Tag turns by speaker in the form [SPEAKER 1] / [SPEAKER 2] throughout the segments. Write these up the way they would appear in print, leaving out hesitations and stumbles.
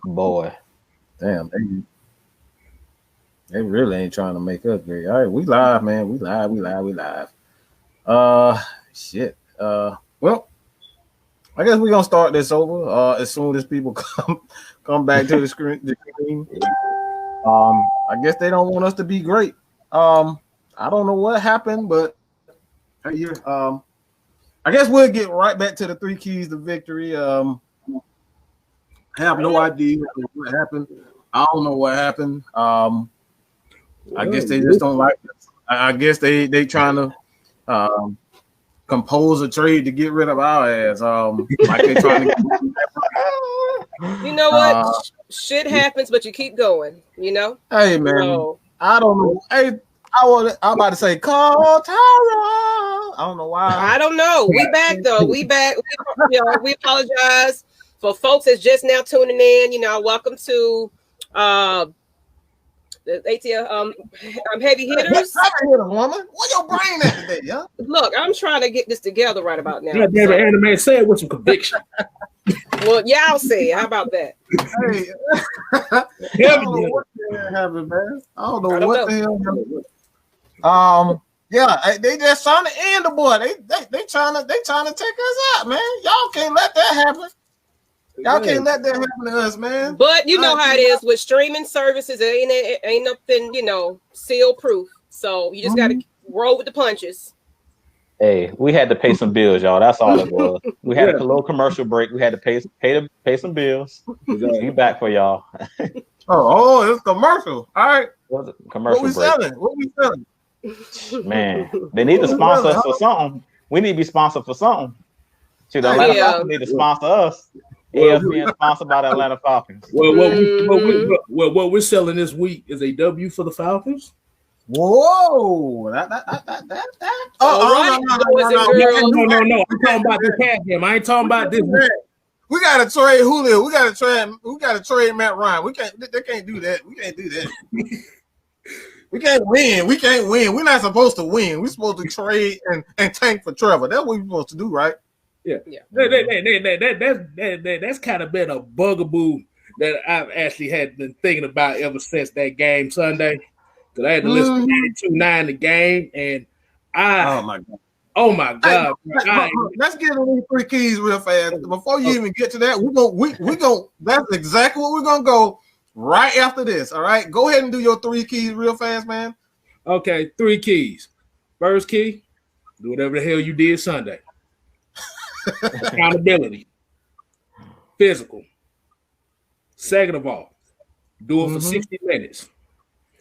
[SPEAKER 1] Boy,
[SPEAKER 2] Damn, they really ain't trying to make us great. All right, we live, man. We live. Shit. Well, I guess we're gonna start this over. As soon as people come back to the screen. I guess they don't want us to be great. I don't know what happened, but here, I guess we'll get right back to the 3 keys to victory. I have no idea what happened. I don't know what happened. I guess they just don't like us. I guess they trying to compose a trade to get rid of our ass. Like they trying to
[SPEAKER 3] you know what? Shit happens, but you keep going, you know?
[SPEAKER 2] Hey man, so, I don't know. Hey, I'm about to say call Tara. I don't know why.
[SPEAKER 3] I don't know. We back though. We back. We apologize for folks that's just now tuning in. You know, welcome to the ATL heavy hitters.
[SPEAKER 2] Heavy hitter, woman. Where your brain at today, yeah?
[SPEAKER 3] Look, I'm trying to get this together right about now.
[SPEAKER 4] Yeah, so. Anime said with some conviction.
[SPEAKER 3] Well, y'all say, how about that?
[SPEAKER 2] Hey, I don't know what the hell happened, man. I don't know what the hell happened. Yeah, they just trying to end the boy. They trying to take us out, man. Y'all can't let that happen. Y'all can't let that happen to us, man.
[SPEAKER 3] But you know how it is with streaming services. Ain't nothing, you know, seal proof. So you just got to roll with the punches.
[SPEAKER 1] Hey, we had to pay some bills, y'all. That's all it was. We had a little commercial break. We had to pay some bills. We back for y'all.
[SPEAKER 2] oh, it's commercial. All right.
[SPEAKER 1] Commercial break.
[SPEAKER 2] What we selling?
[SPEAKER 1] Man, they need to sponsor us for something. We need to be sponsored for something. Shoot, the Atlanta Falcons need to sponsor us. ASKMADMIKE sponsored by the Atlanta Falcons.
[SPEAKER 4] Well, what we're selling this week is a W for the Falcons.
[SPEAKER 2] Whoa! No.
[SPEAKER 4] I'm talking about the cat game. I ain't talking about this.
[SPEAKER 2] We gotta trade Julio. We gotta trade Matt Ryan. They can't do that. We can't do that. We can't win. We're not supposed to win. We're supposed to trade and tank for Trevor. That's what we're supposed to do, right?
[SPEAKER 4] Yeah. That's kind of been a bugaboo that I've actually had been thinking about ever since that game Sunday. Because I had to listen to 92.9 the game, and oh my god!
[SPEAKER 2] Let's get into these 3 keys real fast. Before you even get to that, we go. That's exactly what we're gonna go right after this. All right, go ahead and do your 3 keys real fast, man.
[SPEAKER 4] Okay, 3 keys. First key, do whatever the hell you did Sunday. Accountability, physical. Second of all, do it for 60 minutes.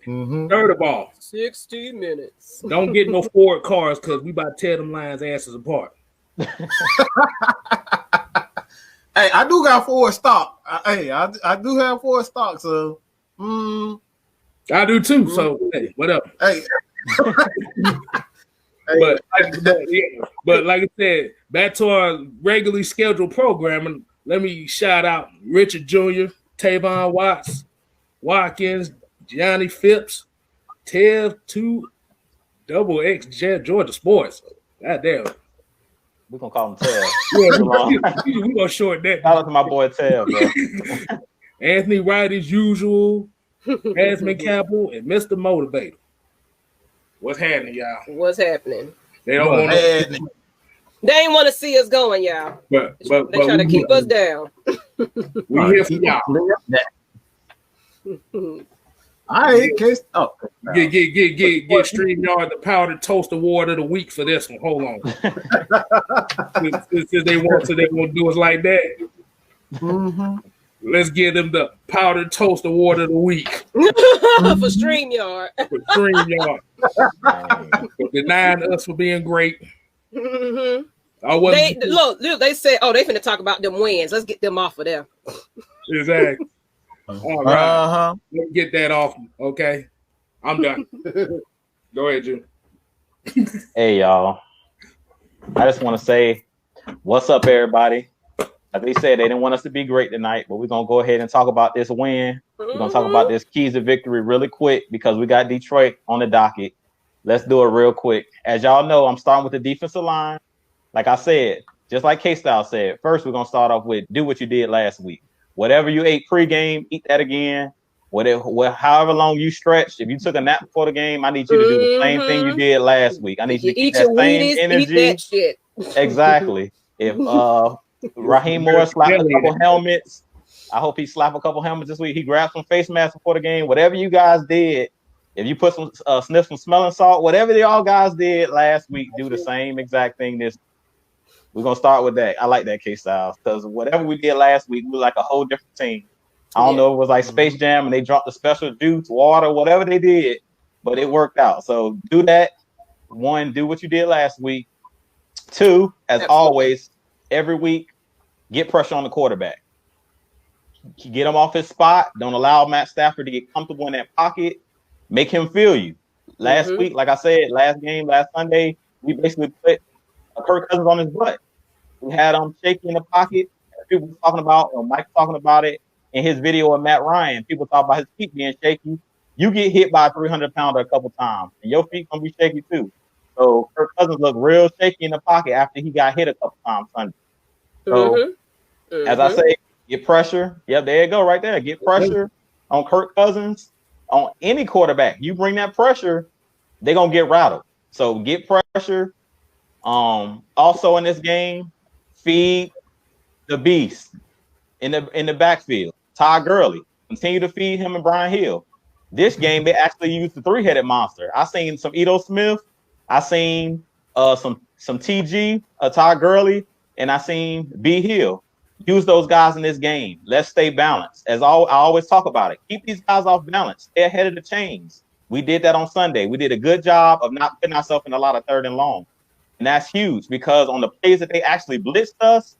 [SPEAKER 4] Third of all,
[SPEAKER 3] 60 minutes.
[SPEAKER 4] Don't get no Ford cars because we about to tear them Lions' asses apart.
[SPEAKER 2] Hey, I do got 4 stock. I do have 4 stock, so
[SPEAKER 4] I do too. So hey, what up?
[SPEAKER 2] Hey.
[SPEAKER 4] But like I said, back to our regularly scheduled programming. Let me shout out Richard Jr., Tavon Watts, Watkins, Johnny Phipps, Tev 2XX Georgia Sports. God damn.
[SPEAKER 1] We're gonna call him Tev.
[SPEAKER 4] We're gonna short that.
[SPEAKER 1] Shout out to my boy Tev, bro.
[SPEAKER 4] Anthony Wright as usual, Asman Campbell, and Mr. Motivator. What's happening, y'all?
[SPEAKER 3] What's happening?
[SPEAKER 4] They don't want to.
[SPEAKER 3] They ain't want to see us going, y'all. But they try to keep us down.
[SPEAKER 4] We here for y'all.
[SPEAKER 2] All right, get
[SPEAKER 4] StreamYard the Powdered Toast Award of the week for this one. Hold on. Since they want to do us like that. Let's give them the Powdered Toast Award of the week.
[SPEAKER 3] For StreamYard.
[SPEAKER 4] For StreamYard. For denying us for being great.
[SPEAKER 3] Look, they said, they finna talk about them wins. Let's get them off of there.
[SPEAKER 4] Exactly. All right. Let's get that off. Okay. I'm done. Go ahead, Jim.
[SPEAKER 1] Hey, y'all. I just want to say, what's up, everybody? Like they said, they didn't want us to be great tonight, but we're going to go ahead and talk about this win. We're going to talk about this keys to victory really quick because we got Detroit on the docket. Let's do it real quick. As y'all know, I'm starting with the defensive line. Like I said, just like K-Stylez said, first we're going to start off with do what you did last week. Whatever you ate pregame, eat that again. However long you stretched, if you took a nap before the game, I need you to do the same thing you did last week. I need you to keep that same energy.
[SPEAKER 3] Eat that shit.
[SPEAKER 1] Exactly. If Raheem Morris slapped a couple helmets, I hope he slapped a couple helmets this week. He grabbed some face masks before the game. Whatever you guys did, if you put some sniff some smelling salt, whatever y'all guys did last week, do the same exact thing this. We're gonna start with that. I like that K-Stylez because whatever we did last week, we were like a whole different team. I don't know if it was like Space Jam and they dropped the special juice, water, whatever they did, but it worked out. So do that. 1, do what you did last week. 2, as always, every week, get pressure on the quarterback. Get him off his spot. Don't allow Matt Stafford to get comfortable in that pocket. Make him feel you. Last week, like I said, last Sunday, we basically put Kirk Cousins on his butt. We had him shaky in the pocket. People were talking about, Mike talking about it in his video of Matt Ryan. People talk about his feet being shaky. You get hit by a 300-pounder a couple times, and your feet gonna be shaky too. So Kirk Cousins looked real shaky in the pocket after he got hit a couple times Sunday. So as I say, get pressure. Yep, there you go, right there. Get pressure on Kirk Cousins, on any quarterback. You bring that pressure, they're gonna get rattled. So get pressure. Also in this game, feed the beast in the backfield. Todd Gurley, continue to feed him and Brian Hill. This game, they actually used the 3-headed monster. I seen some Ito Smith, I seen some TG, Todd Gurley, and I seen B Hill. Use those guys in this game. Let's stay balanced. As I always talk about it, keep these guys off balance. Stay ahead of the chains. We did that on Sunday. We did a good job of not putting ourselves in a lot of 3rd and long. And that's huge because on the plays that they actually blitzed us,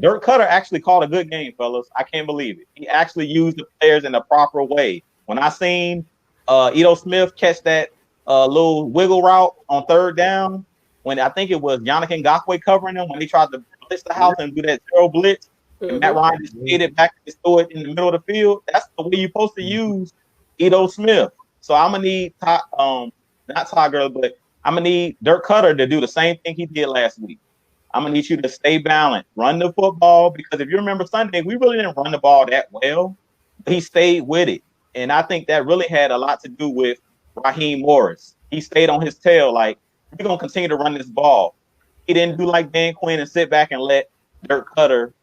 [SPEAKER 1] Dirk Cutter actually called a good game, fellas. I can't believe it. He actually used the players in the proper way. When I seen Ito Smith catch that little wiggle route on 3rd down, when I think it was Yannick Ngakoue covering him, when he tried to blitz the house and do that zero blitz, and Matt Ryan just hit it back and threw it in the middle of the field, that's the way you're supposed to use Ito Smith. So I'm going to need, not Todd Gurley, but I'm going to need Dirk Cutter to do the same thing he did last week. I'm going to need you to stay balanced, run the football, because if you remember Sunday, we really didn't run the ball that well. He stayed with it. And I think that really had a lot to do with Raheem Morris. He stayed on his tail, like, we're going to continue to run this ball. He didn't do like Dan Quinn and sit back and let Dirk Cutter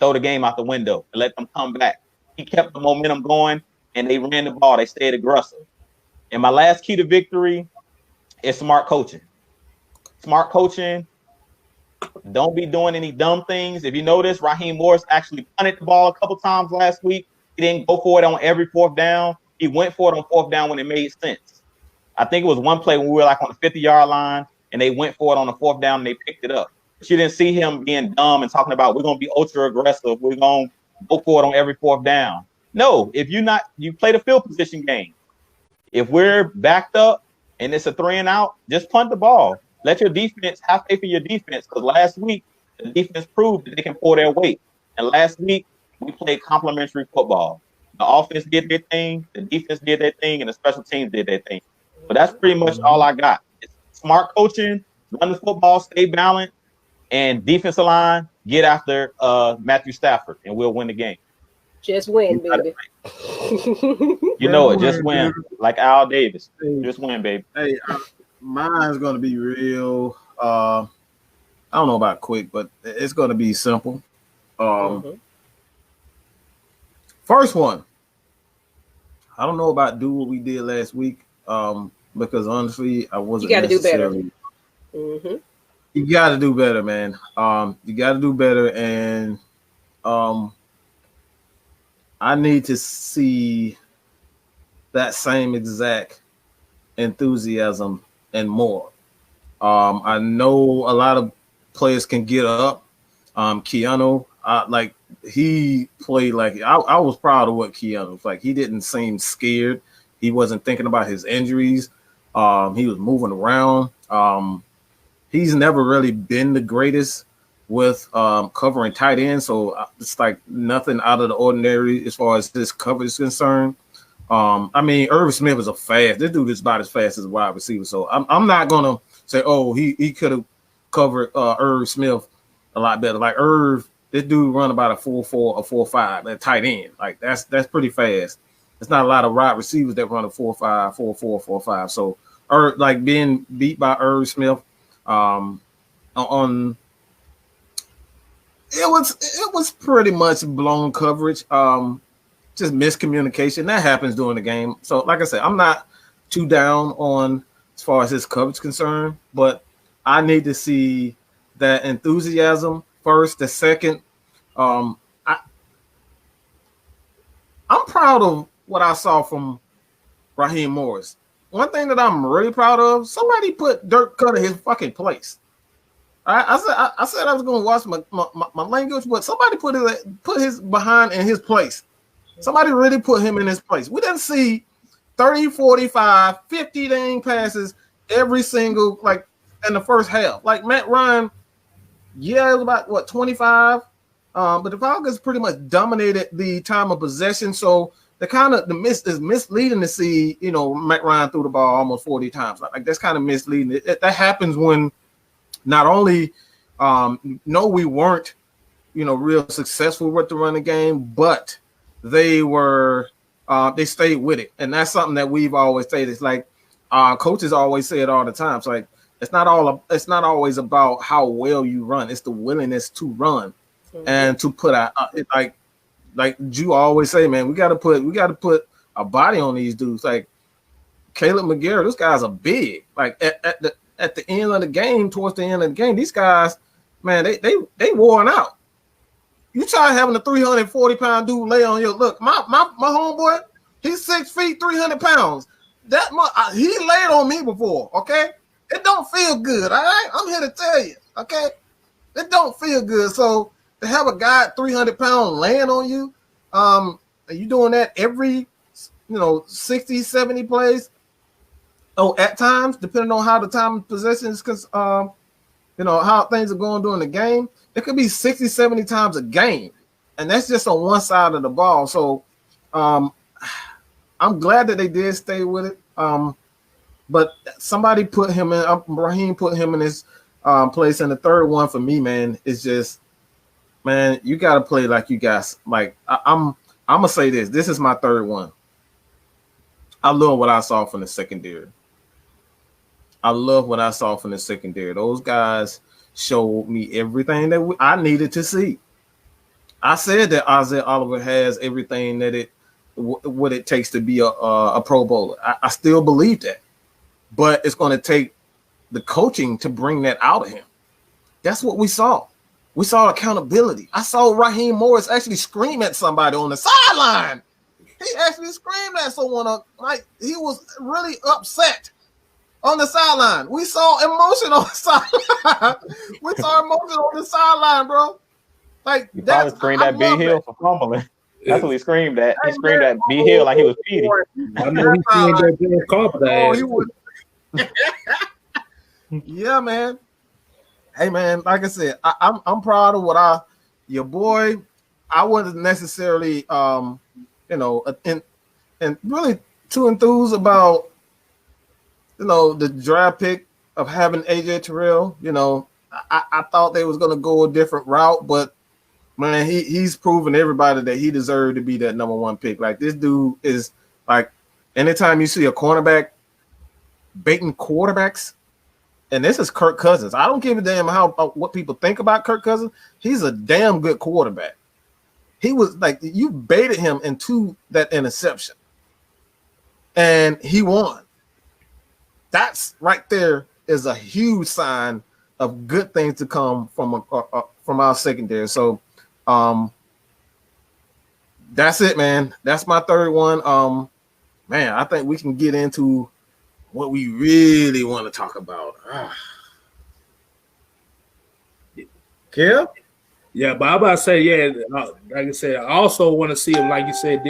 [SPEAKER 1] throw the game out the window and let them come back. He kept the momentum going, and they ran the ball. They stayed aggressive. And my last key to victory is smart coaching. Smart coaching. Don't be doing any dumb things. If you notice, Raheem Morris actually punted the ball a couple times last week. He didn't go for it on every 4th down. He went for it on 4th down when it made sense. I think it was one play when we were like on the 50-yard line, and they went for it on the 4th down and they picked it up. But you didn't see him being dumb and talking about we're going to be ultra aggressive. We're going to go for it on every 4th down. No, if you play the field position game. If we're backed up and it's a 3 and out, just punt the ball. Let your defense have faith in your defense, because last week the defense proved that they can pull their weight. And last week we played complementary football. The offense did their thing, the defense did their thing, and the special teams did their thing. But that's pretty much all I got. It's smart coaching, run the football, stay balanced, and defensive line, get after Matthew Stafford, and we'll win the game.
[SPEAKER 3] Just win, baby.
[SPEAKER 1] You know it. Just win. Like Al Davis. Just win, baby.
[SPEAKER 2] Hey, mine's going to be real. I don't know about quick, but it's going to be simple. First one. I don't know about do what we did last week, because honestly, I wasn't.
[SPEAKER 3] You got to do better.
[SPEAKER 2] You got to do better, man. You got to do better, and I need to see that same exact enthusiasm and more. I know a lot of players can get up. Keanu, he played like I was proud of what Keanu was like. He didn't seem scared. He wasn't thinking about his injuries. He was moving around. He's never really been the greatest with covering tight end, so it's like nothing out of the ordinary as far as this coverage is concerned. I mean, Irv Smith is this dude is about as fast as a wide receiver, so I'm not gonna say, oh, he could have covered Irv Smith a lot better. Like Irv this dude run about a 4.4, a 4.5 at tight end. Like that's pretty fast. There's not a lot of wide receivers that run a 4.5, 4.4, 4.5. So, like being beat by Irv Smith, on it was pretty much blown coverage. Just miscommunication that happens during the game. So, like I said, I'm not too down on as far as his coverage concerned, but I need to see that enthusiasm first. The second, I'm proud of what I saw from Raheem Morris. One thing that I'm really proud of, somebody put Dirk Cutter in his fucking place. I said I was going to watch my language, but somebody put his behind in his place. Somebody really put him in his place. We didn't see 30, 45, 50 dang passes every single, like, in the first half. Like, Matt Ryan, yeah, it was about, 25? But the Falcons pretty much dominated the time of possession, so is misleading to see, Matt Ryan threw the ball almost 40 times. Like, that's kind of misleading. That happens when not only no, we weren't, real successful with the running game, but they stayed with it. And that's something that we've always said. It's like coaches always say it all the time. It's like it's not always about how well you run. It's the willingness to run and to put like Jew always say, man, we got to put a body on these dudes. Like Caleb McGarrett, those guys are big. Like at the end of the game, towards the end of the game, these guys, man, they worn out. You try having a 340-pound dude lay on your look. My homeboy, he's 6 feet, 300 pounds. He laid on me before. Okay, it don't feel good. All right, I'm here to tell you. Okay, it don't feel good. So to have a guy 300 pounds laying on you, are you doing that every 60, 70 plays? Oh, at times, depending on how the time of possession is, because how things are going during the game, it could be 60, 70 times a game, and that's just on one side of the ball. So I'm glad that they did stay with it. But somebody put him in. Raheem put him in his place, and the third one for me, man, is just, man, you got to play like you guys. Like I'm gonna say this. This is my third one. I love what I saw from the secondary. Those guys showed me everything that I needed to see. I said that Isaiah Oliver has everything that what it takes to be a Pro Bowler. I still believe that, but it's going to take the coaching to bring that out of him. That's what we saw. We saw accountability. I saw Raheem Morris actually scream at somebody on the sideline. He actually screamed at someone. Like he was really upset on the sideline. We saw emotion on the sideline. Bro. Like
[SPEAKER 1] he probably screamed at B Hill for fumbling. That's what he screamed at. He screamed at B Hill like he was Petey.
[SPEAKER 4] I know he screamed at Bill Carpenter.
[SPEAKER 2] He would. Yeah, man. Hey, man. Like I said, I'm proud of what your boy. I wasn't necessarily and really too enthused about the draft pick of having AJ Terrell. I thought they was gonna go a different route, but man, he's proven everybody that he deserved to be that number one pick. Like this dude is like, anytime you see a cornerback baiting quarterbacks, and this is Kirk Cousins. I don't give a damn what people think about Kirk Cousins. He's a damn good quarterback. He was like, you baited him into that interception, and he won. That's right there is a huge sign of good things to come from our secondary. So, that's it, man. That's my third one. Man, I think we can get into what we really want to talk about.
[SPEAKER 4] Yeah, but I'm about to say, like I said, I also want to see him, like you said,